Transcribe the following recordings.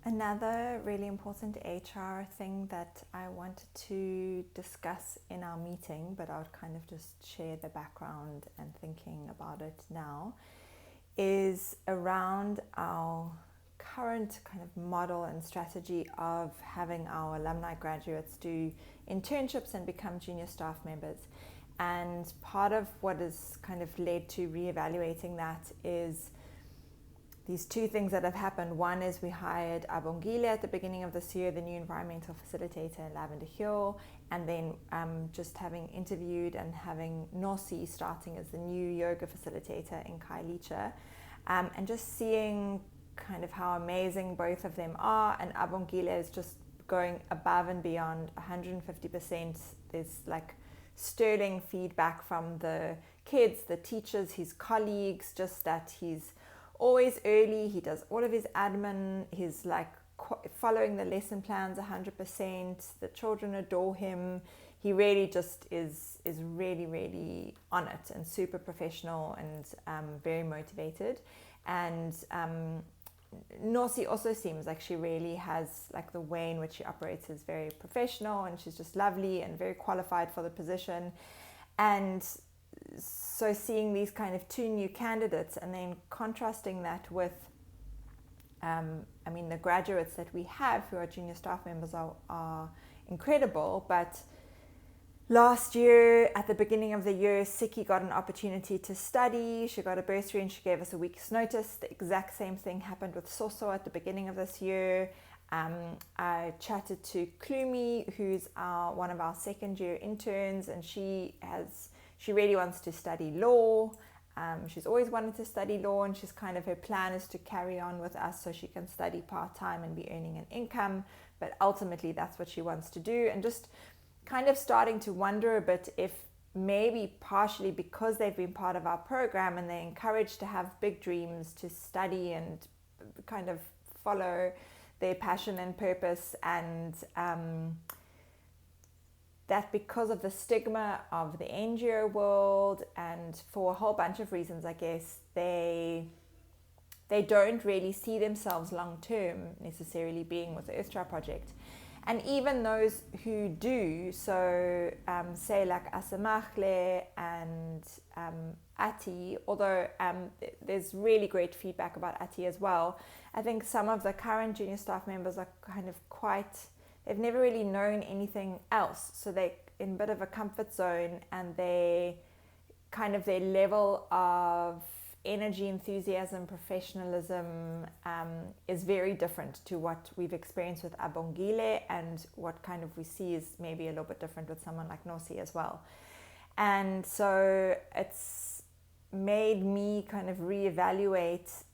Another really important HR thing that I wanted to discuss in our meeting, but I would kind of just share the background and thinking about it now, is around our current kind of model and strategy of having our alumni graduates do internships and become junior staff members. And part of what has kind of led to reevaluating that is these two things that have happened. One is we hired Abongile at the beginning of this year, the new environmental facilitator in Lavender Hill, and then just having interviewed and having Nosi starting as the new yoga facilitator in Khayelitsha, and just seeing kind of how amazing both of them are. And Abongile is just going above and beyond 150%. There's like sterling feedback from the kids, the teachers, his colleagues, just that he's always early, he does all of his admin, he's like following the lesson plans 100%, the children adore him. He really just is really, really on it and super professional and very motivated. And Nosi also seems like she really has, like, the way in which she operates is very professional, and she's just lovely and very qualified for the position. And so seeing these kind of two new candidates and then contrasting that with the graduates that we have who are junior staff members are incredible. But last year, at the beginning of the year, Siki got an opportunity to study. She got a bursary and she gave us a week's notice. The exact same thing happened with Soso at the beginning of this year. I chatted to Klumi, who's one of our second year interns, and she really wants to study law. She's always wanted to study law, and her plan is to carry on with us so she can study part-time and be earning an income. But ultimately, that's what she wants to do. And just kind of starting to wonder a bit if maybe partially because they've been part of our program and they're encouraged to have big dreams, to study and kind of follow their passion and purpose, and that because of the stigma of the NGO world and for a whole bunch of reasons, I guess, they don't really see themselves long term necessarily being with the Earthstar project. And even those who do, so say like Asamakhle and Ati, although there's really great feedback about Ati as well, I think some of the current junior staff members are kind of they've never really known anything else. So they're in a bit of a comfort zone, and their level of energy, enthusiasm, professionalism is very different to what we've experienced with Abongile, and what kind of we see is maybe a little bit different with someone like Nosi as well. And so it's made me kind of reevaluate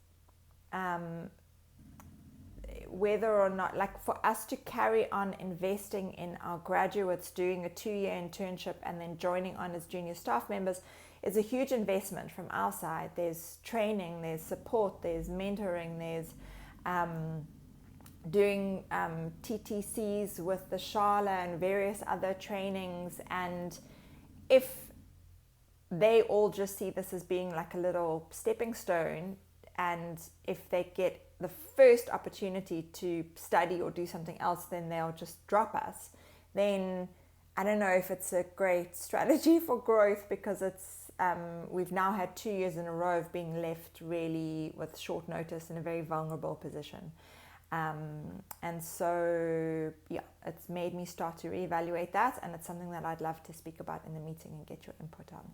whether or not, like, for us to carry on investing in our graduates doing a 2-year internship and then joining on as junior staff members is a huge investment from our side. There's training, there's support, there's mentoring, there's doing TTCs with the Shala and various other trainings. And if they all just see this as being like a little stepping stone, and if they get the first opportunity to study or do something else, then they'll just drop us, then I don't know if it's a great strategy for growth, because it's we've now had 2 years in a row of being left really with short notice in a very vulnerable position. And so, yeah, it's made me start to reevaluate that, and it's something that I'd love to speak about in the meeting and get your input on.